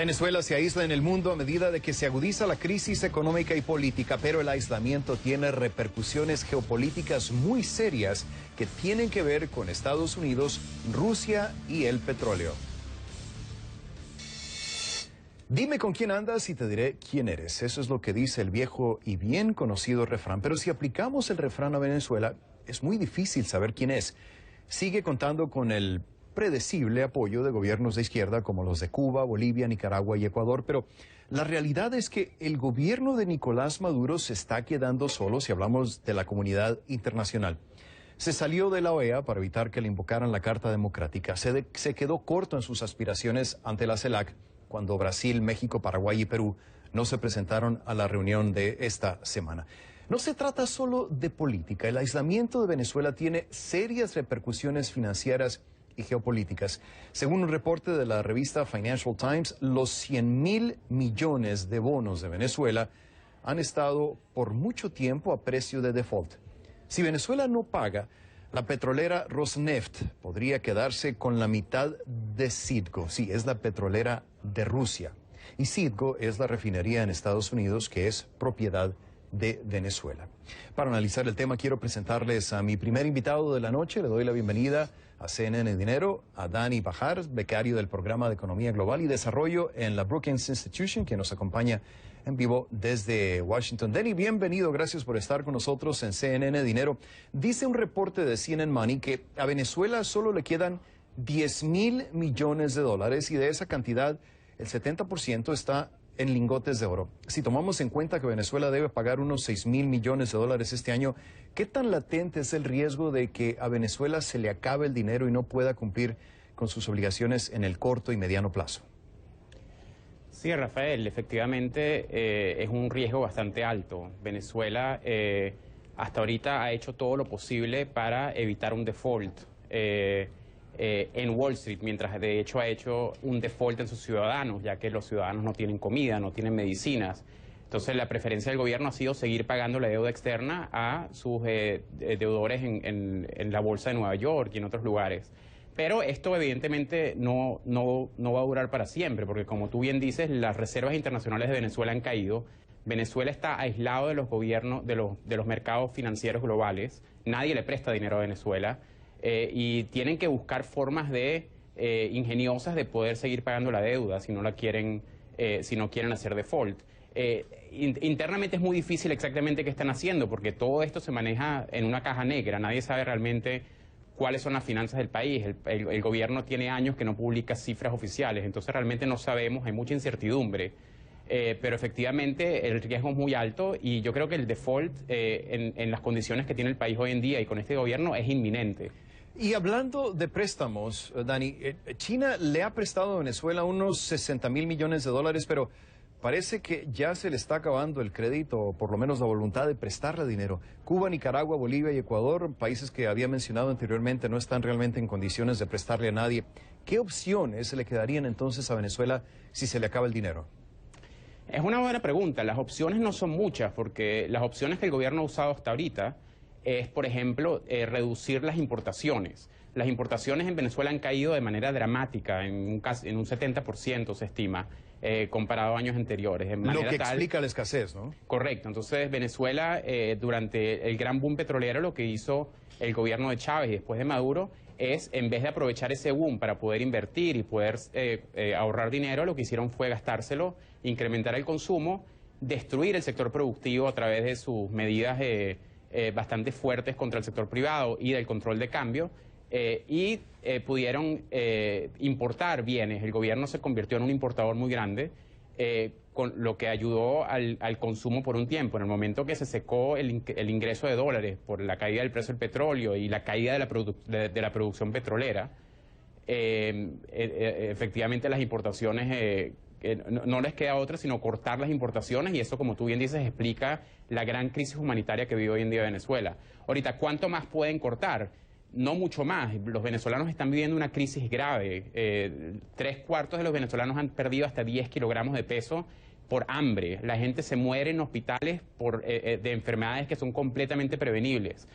Venezuela se aísla en el mundo a medida de que se agudiza la crisis económica y política, pero el aislamiento tiene repercusiones geopolíticas muy serias que tienen que ver con Estados Unidos, Rusia y el petróleo. Dime con quién andas y te diré quién eres. Eso es lo que dice el viejo y bien conocido refrán. Pero si aplicamos el refrán a Venezuela, es muy difícil saber quién es. Sigue contando con el predecible apoyo de gobiernos de izquierda como los de Cuba, Bolivia, Nicaragua y Ecuador, pero la realidad es que el gobierno de Nicolás Maduro se está quedando solo si hablamos de la comunidad internacional. Se salió de la OEA para evitar que le invocaran la Carta Democrática. Se quedó corto en sus aspiraciones ante la CELAC cuando Brasil, México, Paraguay y Perú no se presentaron a la reunión de esta semana. No se trata solo de política. El aislamiento de Venezuela tiene serias repercusiones financieras y geopolíticas. Según un reporte de la revista Financial Times, los 100.000 millones de bonos de Venezuela han estado por mucho tiempo a precio de default. Si Venezuela no paga, la petrolera Rosneft podría quedarse con la mitad de Citgo. Sí, es la petrolera de Rusia. Y Citgo es la refinería en Estados Unidos que es propiedad de Venezuela. Para analizar el tema quiero presentarles a mi primer invitado de la noche. Le doy la bienvenida a CNN Dinero, a Dani Bajar, becario del Programa de Economía Global y Desarrollo en la Brookings Institution, que nos acompaña en vivo desde Washington. Dani, bienvenido, gracias por estar con nosotros en CNN Dinero. Dice un reporte de CNN Money que a Venezuela solo le quedan 10.000 millones de dólares y de esa cantidad el 70% está en lingotes de oro. Si tomamos en cuenta que Venezuela debe pagar unos 6.000 millones de dólares este año, ¿qué tan latente es el riesgo de que a Venezuela se le acabe el dinero y no pueda cumplir con sus obligaciones en el corto y mediano plazo? Sí, Rafael, efectivamente es un riesgo bastante alto. Venezuela hasta ahorita ha hecho todo lo posible para evitar un default en Wall Street, mientras de hecho ha hecho un default en sus ciudadanos, ya que los ciudadanos no tienen comida, no tienen medicinas. Entonces la preferencia del gobierno ha sido seguir pagando la deuda externa a sus deudores en la Bolsa de Nueva York y en otros lugares. Pero esto evidentemente no va a durar para siempre, porque como tú bien dices, las reservas internacionales de Venezuela han caído. Venezuela está aislado de los gobiernos, de los mercados financieros globales. Nadie le presta dinero a Venezuela. Y tienen que buscar formas ingeniosas de poder seguir pagando la deuda si no quieren hacer default. Internamente es muy difícil exactamente qué están haciendo, porque todo esto se maneja en una caja negra. Nadie sabe realmente cuáles son las finanzas del país. El gobierno tiene años que no publica cifras oficiales, entonces realmente no sabemos, hay mucha incertidumbre. Pero efectivamente el riesgo es muy alto y yo creo que el default en las condiciones que tiene el país hoy en día y con este gobierno es inminente. Y hablando de préstamos, Dani, China le ha prestado a Venezuela unos 60.000 millones de dólares, pero parece que ya se le está acabando el crédito, o por lo menos la voluntad de prestarle dinero. Cuba, Nicaragua, Bolivia y Ecuador, países que había mencionado anteriormente, no están realmente en condiciones de prestarle a nadie. ¿Qué opciones le quedarían entonces a Venezuela si se le acaba el dinero? Es una buena pregunta. Las opciones no son muchas, porque las opciones que el gobierno ha usado hasta ahorita es, por ejemplo, reducir las importaciones. Las importaciones en Venezuela han caído de manera dramática, en un 70% se estima, comparado a años anteriores. Lo que explica la escasez, ¿no? Correcto. Entonces, Venezuela, durante el gran boom petrolero, lo que hizo el gobierno de Chávez y después de Maduro es, en vez de aprovechar ese boom para poder invertir y poder ahorrar dinero, lo que hicieron fue gastárselo, incrementar el consumo, destruir el sector productivo a través de sus medidas bastante fuertes contra el sector privado y del control de cambio, y pudieron importar bienes. El gobierno se convirtió en un importador muy grande, con lo que ayudó al consumo por un tiempo. En el momento que se secó el ingreso de dólares por la caída del precio del petróleo y la caída de la producción petrolera, efectivamente las importaciones no les queda otra sino cortar las importaciones, y eso, como tú bien dices, explica la gran crisis humanitaria que vive hoy en día Venezuela. Ahorita, ¿cuánto más pueden cortar? No mucho más. Los venezolanos están viviendo una crisis grave. 3/4 de los venezolanos han perdido hasta 10 kilogramos de peso por hambre. La gente se muere en hospitales de enfermedades que son completamente prevenibles.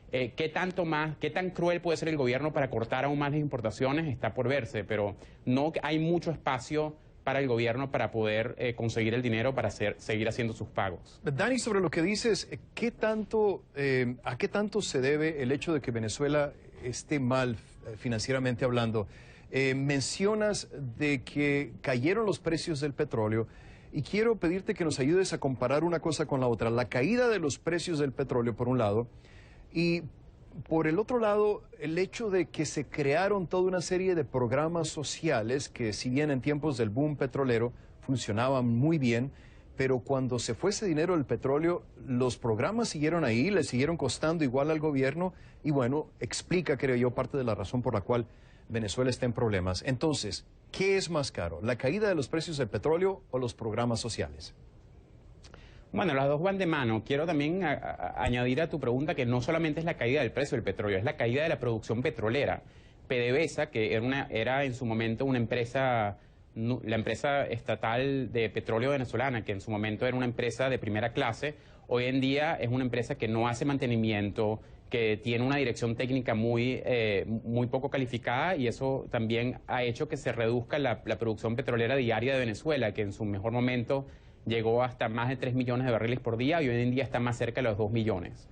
¿Qué tan cruel puede ser el gobierno para cortar aún más las importaciones? Está por verse, pero no hay mucho espacio para el gobierno para poder conseguir el dinero para seguir haciendo sus pagos. Dani, sobre lo que dices, ¿a qué tanto se debe el hecho de que Venezuela esté mal financieramente hablando? Mencionas de que cayeron los precios del petróleo y quiero pedirte que nos ayudes a comparar una cosa con la otra. La caída de los precios del petróleo, por un lado, y por el otro lado, el hecho de que se crearon toda una serie de programas sociales que, si bien en tiempos del boom petrolero funcionaban muy bien, pero cuando se fue ese dinero del petróleo, los programas siguieron ahí, le siguieron costando igual al gobierno y bueno, explica, creo yo, parte de la razón por la cual Venezuela está en problemas. Entonces, ¿qué es más caro? ¿La caída de los precios del petróleo o los programas sociales? Bueno, las dos van de mano. Quiero también añadir a tu pregunta que no solamente es la caída del precio del petróleo, es la caída de la producción petrolera. PDVSA, que era en su momento una empresa, la empresa estatal de petróleo venezolana, que en su momento era una empresa de primera clase, hoy en día es una empresa que no hace mantenimiento, que tiene una dirección técnica muy poco calificada y eso también ha hecho que se reduzca la producción petrolera diaria de Venezuela, que en su mejor momento llegó hasta más de 3 millones de barriles por día y hoy en día está más cerca de los 2 millones.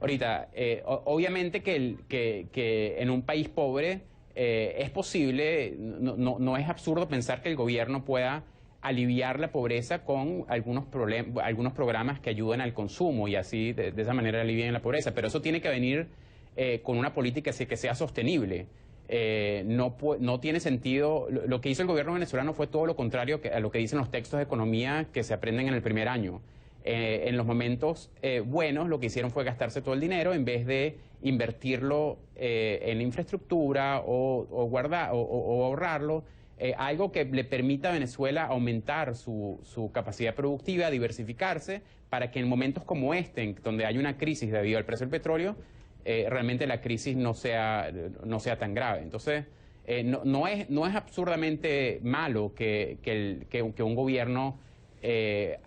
Ahorita, obviamente que en un país pobre es posible, no es absurdo pensar que el gobierno pueda aliviar la pobreza con algunos programas que ayuden al consumo y así de esa manera alivien la pobreza, pero eso tiene que venir con una política que sea sostenible. No tiene sentido, lo que hizo el gobierno venezolano fue todo lo contrario a lo que dicen los textos de economía que se aprenden en el primer año. En los momentos buenos lo que hicieron fue gastarse todo el dinero en vez de invertirlo en infraestructura o ahorrarlo. Algo que le permita a Venezuela aumentar su capacidad productiva, diversificarse, para que en momentos como este, donde hay una crisis debido al precio del petróleo, realmente la crisis no sea tan grave. Entonces, no es absurdamente malo que un gobierno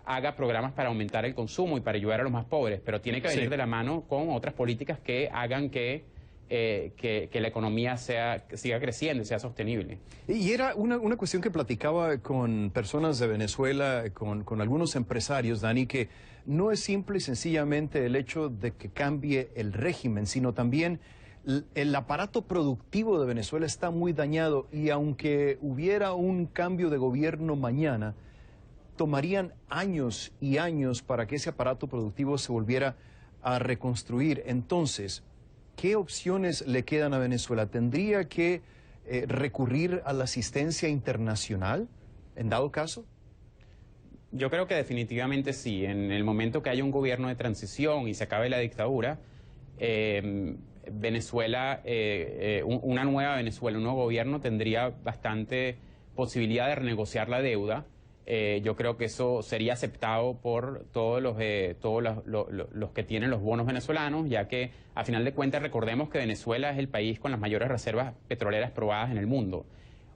haga programas para aumentar el consumo y para ayudar a los más pobres, pero tiene que venir de la mano con otras políticas que hagan que la economía siga creciendo y sea sostenible. Y era una cuestión que platicaba con personas de Venezuela, con algunos empresarios, Dani, que no es simple y sencillamente el hecho de que cambie el régimen, sino también el aparato productivo de Venezuela está muy dañado y aunque hubiera un cambio de gobierno mañana, tomarían años y años para que ese aparato productivo se volviera a reconstruir. Entonces, ¿qué opciones le quedan a Venezuela? ¿Tendría que recurrir a la asistencia internacional en dado caso? Yo creo que definitivamente sí. En el momento que haya un gobierno de transición y se acabe la dictadura, Venezuela, una nueva Venezuela, un nuevo gobierno tendría bastante posibilidad de renegociar la deuda. Yo creo que eso sería aceptado por todos los que tienen los bonos venezolanos, ya que a final de cuentas recordemos que Venezuela es el país con las mayores reservas petroleras probadas en el mundo.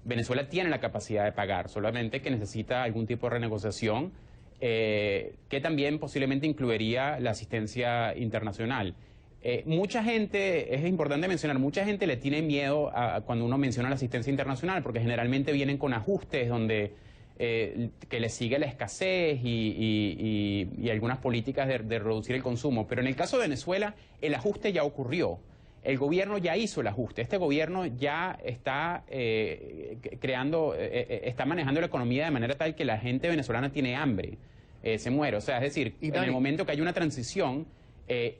Venezuela tiene la capacidad de pagar, solamente que necesita algún tipo de renegociación que también posiblemente incluiría la asistencia internacional. Mucha gente, es importante mencionar, mucha gente le tiene miedo cuando uno menciona la asistencia internacional, porque generalmente vienen con ajustes donde que le sigue la escasez y algunas políticas de reducir el consumo. Pero en el caso de Venezuela, el ajuste ya ocurrió. El gobierno ya hizo el ajuste. Este gobierno ya está está manejando la economía de manera tal que la gente venezolana tiene hambre, se muere. O sea, es decir, en el momento que hay una transición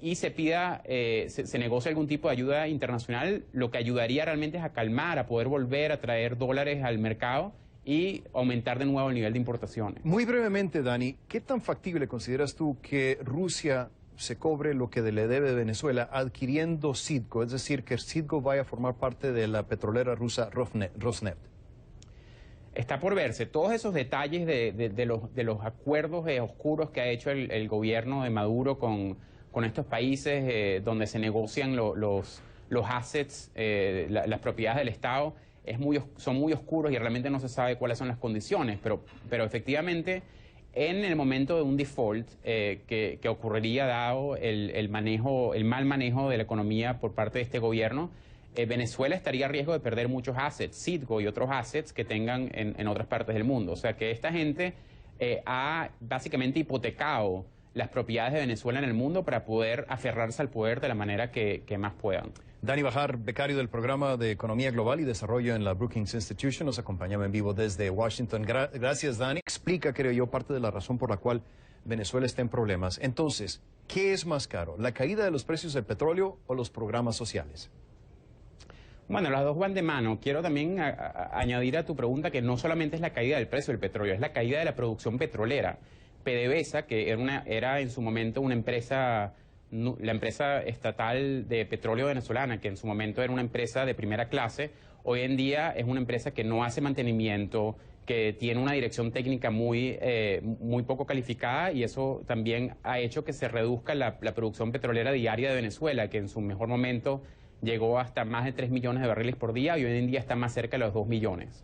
y se pida, se negocia algún tipo de ayuda internacional, lo que ayudaría realmente es a calmar, a poder volver a traer dólares al mercado y aumentar de nuevo el nivel de importaciones. Muy brevemente, Dani, ¿qué tan factible consideras tú que Rusia se cobre lo que le debe a Venezuela adquiriendo Citgo, es decir, que Citgo vaya a formar parte de la petrolera rusa Rosneft? Está por verse. Todos esos detalles de los acuerdos oscuros que ha hecho el gobierno de Maduro con estos países donde se negocian los assets, las propiedades del Estado, son muy oscuros y realmente no se sabe cuáles son las condiciones, pero efectivamente en el momento de un default que ocurriría dado el mal manejo de la economía por parte de este gobierno, Venezuela estaría a riesgo de perder muchos assets, Citgo y otros assets que tengan en otras partes del mundo. O sea que esta gente ha básicamente hipotecado las propiedades de Venezuela en el mundo para poder aferrarse al poder de la manera que más puedan. Dani Bajar, becario del programa de Economía Global y Desarrollo en la Brookings Institution, nos acompañaba en vivo desde Washington. Gracias, Dani. Explica, creo yo, parte de la razón por la cual Venezuela está en problemas. Entonces, ¿qué es más caro? ¿La caída de los precios del petróleo o los programas sociales? Bueno, las dos van de mano. Quiero también añadir a tu pregunta que no solamente es la caída del precio del petróleo, es la caída de la producción petrolera. PDVSA, que era en su momento una empresa, la empresa estatal de petróleo venezolana, que en su momento era una empresa de primera clase, hoy en día es una empresa que no hace mantenimiento, que tiene una dirección técnica muy poco calificada, y eso también ha hecho que se reduzca la producción petrolera diaria de Venezuela, que en su mejor momento llegó hasta más de 3 millones de barriles por día y hoy en día está más cerca de los 2 millones.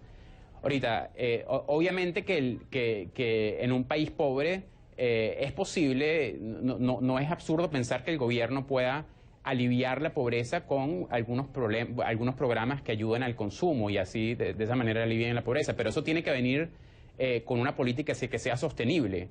Ahorita, obviamente que en un país pobre es posible, no es absurdo pensar que el gobierno pueda aliviar la pobreza con algunos programas que ayuden al consumo y así de esa manera alivien la pobreza, pero eso tiene que venir con una política que sea sostenible.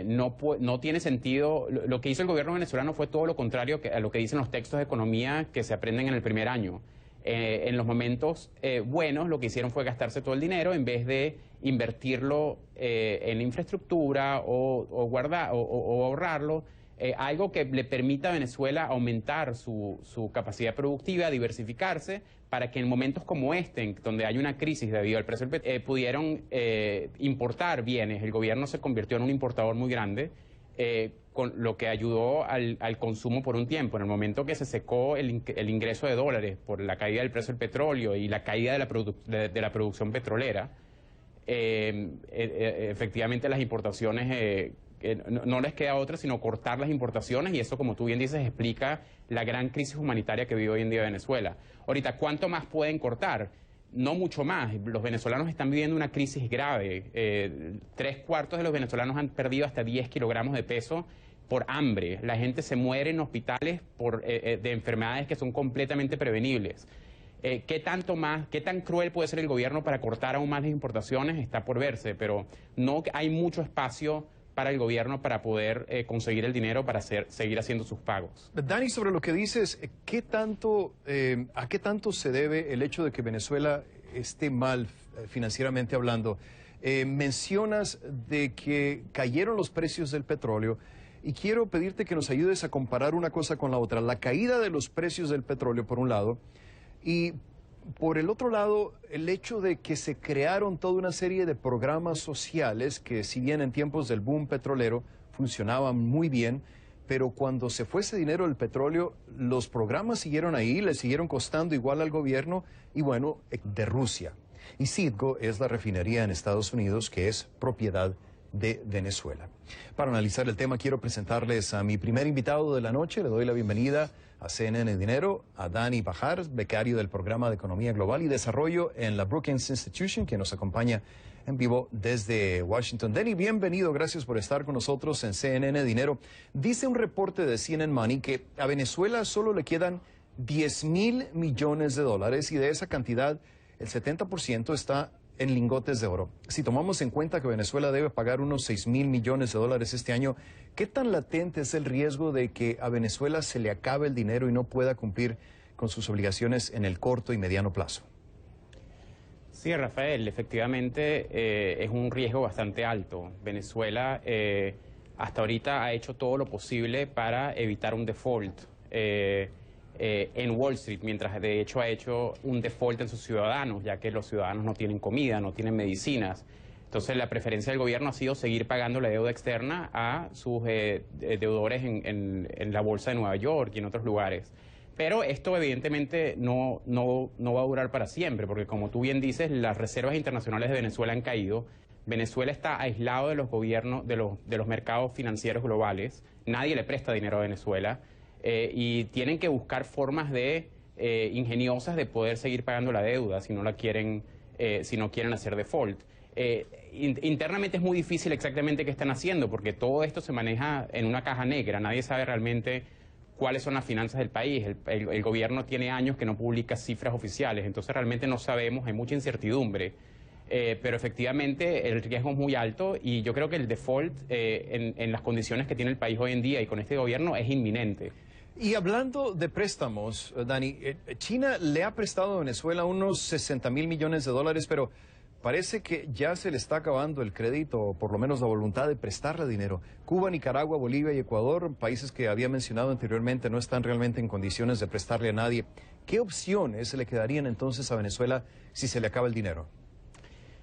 No tiene sentido. Lo que hizo el gobierno venezolano fue todo lo contrario a lo que dicen los textos de economía que se aprenden en el primer año. En los momentos buenos lo que hicieron fue gastarse todo el dinero en vez de invertirlo en infraestructura o ahorrarlo, algo que le permita a Venezuela aumentar su capacidad productiva, diversificarse, para que en momentos como este, donde hay una crisis debido al precio del petróleo, pudieron importar bienes. El gobierno se convirtió en un importador muy grande, con lo que ayudó al consumo por un tiempo. En el momento que se secó el ingreso de dólares por la caída del precio del petróleo y la caída de la producción petrolera, efectivamente las importaciones, no les queda otra sino cortar las importaciones, y eso, como tú bien dices, explica la gran crisis humanitaria que vive hoy en día Venezuela. Ahorita, ¿cuánto más pueden cortar? No mucho más. Los venezolanos están viviendo una crisis grave. 3/4 de los venezolanos han perdido hasta 10 kilogramos de peso por hambre. La gente se muere en hospitales de enfermedades que son completamente prevenibles. ¿Qué tan cruel puede ser el gobierno para cortar aún más las importaciones? Está por verse, pero no hay mucho espacio para el gobierno para poder conseguir el dinero para seguir haciendo sus pagos. Dani, sobre lo que dices, ¿a qué tanto se debe el hecho de que Venezuela esté mal financieramente hablando? Mencionas de que cayeron los precios del petróleo y quiero pedirte que nos ayudes a comparar una cosa con la otra. La caída de los precios del petróleo, por un lado, y por el otro lado, el hecho de que se crearon toda una serie de programas sociales que, si bien en tiempos del boom petrolero funcionaban muy bien, pero cuando se fue ese dinero del petróleo, los programas siguieron ahí, le siguieron costando igual al gobierno, y bueno, de Rusia. Y Citgo es la refinería en Estados Unidos que es propiedad de Venezuela. Para analizar el tema, quiero presentarles a mi primer invitado de la noche. Le doy la bienvenida a CNN Dinero, a Dani Bajar, becario del programa de Economía Global y Desarrollo en la Brookings Institution, que nos acompaña en vivo desde Washington. Dani, bienvenido, gracias por estar con nosotros en CNN Dinero. Dice un reporte de CNN Money que a Venezuela solo le quedan 10.000 millones de dólares y de esa cantidad el 70% está en lingotes de oro. Si tomamos en cuenta que Venezuela debe pagar unos 6.000 millones de dólares este año, ¿qué tan latente es el riesgo de que a Venezuela se le acabe el dinero y no pueda cumplir con sus obligaciones en el corto y mediano plazo? Sí, Rafael, efectivamente es un riesgo bastante alto. Venezuela hasta ahorita ha hecho todo lo posible para evitar un default en Wall Street, mientras de hecho ha hecho un default en sus ciudadanos, ya que los ciudadanos no tienen comida, no tienen medicinas. Entonces la preferencia del gobierno ha sido seguir pagando la deuda externa a sus deudores en la Bolsa de Nueva York y en otros lugares. Pero esto evidentemente no va a durar para siempre, porque como tú bien dices, las reservas internacionales de Venezuela han caído. Venezuela está aislado de los gobiernos, de los mercados financieros globales. Nadie le presta dinero a Venezuela. Y tienen que buscar formas ingeniosas de poder seguir pagando la deuda si no quieren hacer default. Internamente es muy difícil exactamente qué están haciendo, porque todo esto se maneja en una caja negra. Nadie sabe realmente cuáles son las finanzas del país. El gobierno tiene años que no publica cifras oficiales, entonces realmente no sabemos, hay mucha incertidumbre. Pero efectivamente el riesgo es muy alto y yo creo que el default en las condiciones que tiene el país hoy en día y con este gobierno es inminente. Y hablando de préstamos, Dani, China le ha prestado a Venezuela unos 60.000 millones de dólares, pero parece que ya se le está acabando el crédito, o por lo menos la voluntad de prestarle dinero. Cuba, Nicaragua, Bolivia y Ecuador, países que había mencionado anteriormente, no están realmente en condiciones de prestarle a nadie. ¿Qué opciones le quedarían entonces a Venezuela si se le acaba el dinero?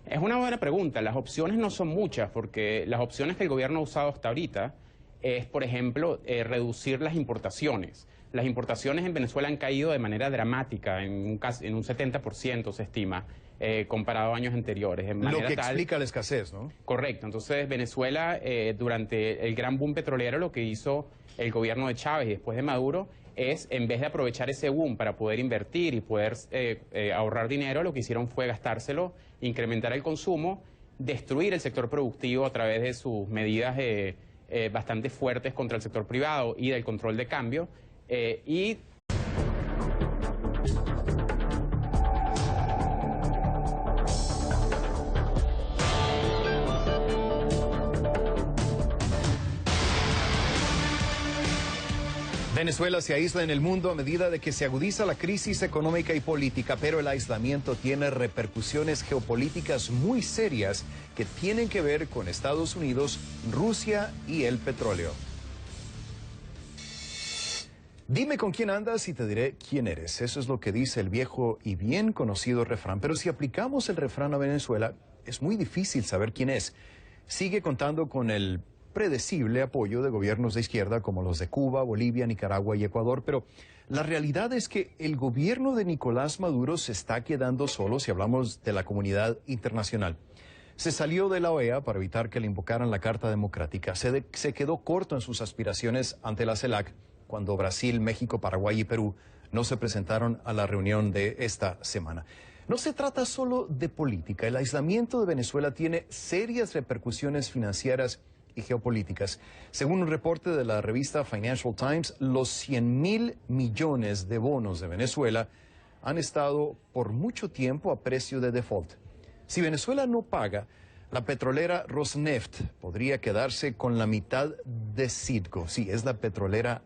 Es una buena pregunta. Las opciones no son muchas, porque las opciones que el gobierno ha usado hasta ahorita es, por ejemplo, reducir las importaciones. Las importaciones en Venezuela han caído de manera dramática, en un 70% se estima, comparado a años anteriores. Lo que explica la escasez, ¿no? Correcto. Entonces, Venezuela, durante el gran boom petrolero, lo que hizo el gobierno de Chávez y después de Maduro es, en vez de aprovechar ese boom para poder invertir y poder ahorrar dinero, lo que hicieron fue gastárselo, incrementar el consumo, destruir el sector productivo a través de sus medidas bastante fuertes contra el sector privado y del control de cambio. Y Venezuela se aísla en el mundo a medida de que se agudiza la crisis económica y política, pero el aislamiento tiene repercusiones geopolíticas muy serias que tienen que ver con Estados Unidos, Rusia y el petróleo. Dime con quién andas y te diré quién eres. Eso es lo que dice el viejo y bien conocido refrán. Pero si aplicamos el refrán a Venezuela, es muy difícil saber quién es. Sigue contando con el predecible apoyo de gobiernos de izquierda como los de Cuba, Bolivia, Nicaragua y Ecuador, pero la realidad es que el gobierno de Nicolás Maduro se está quedando solo si hablamos de la comunidad internacional. Se salió de la OEA para evitar que le invocaran la Carta Democrática. Se quedó corto en sus aspiraciones ante la CELAC cuando Brasil, México, Paraguay y Perú no se presentaron a la reunión de esta semana. No se trata solo de política. El aislamiento de Venezuela tiene serias repercusiones financieras y geopolíticas. Según un reporte de la revista Financial Times, los 100.000 millones de bonos de Venezuela han estado por mucho tiempo a precio de default. Si Venezuela no paga, la petrolera Rosneft podría quedarse con la mitad de Citgo. Sí, es la petrolera